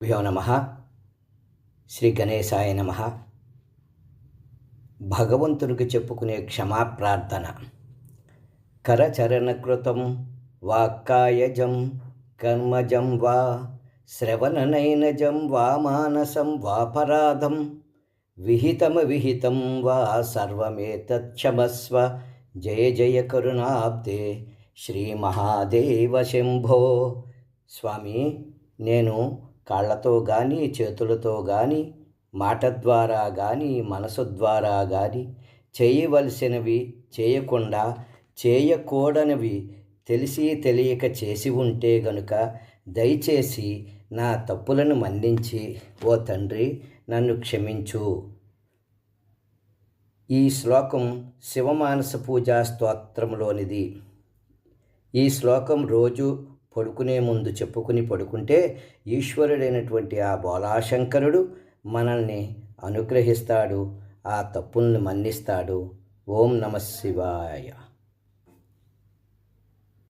భ్యో నమ. శ్రీ గణేశాయ నమ. భగవంతునికి చెప్పుకునే క్షమాప్రార్థన. కరచరణకృతం వాక్కాయజం కర్మజం వా శ్రవణనైనజం వా మానసం వాపరాధం విహితం వా సర్వమేతచ్చమస్వ. జయ జయ కరుణాబ్దే శ్రీ మహాదేవ శంభో. స్వామి, నేను కాళ్ళతో కానీ చేతులతో కానీ మాట ద్వారా కానీ మనసు ద్వారా కానీ చేయవలసినవి చేయకుండా చేయకూడనివి తెలిసి తెలియక చేసి ఉంటే గనుక దయచేసి నా తప్పులను మన్నించి ఓ తండ్రి నన్ను క్షమించు. ఈ శ్లోకం శివమానస పూజా స్తోత్రంలోనిది. ఈ శ్లోకం రోజు పడుకునే ముందు చెప్పుకుని పడుకుంటే ఈశ్వరుడైనటువంటి ఆ బోలాశంకరుడు మనల్ని అనుగ్రహిస్తాడు, ఆ తప్పుల్ని మన్నిస్తాడు. ఓం నమః శివాయ.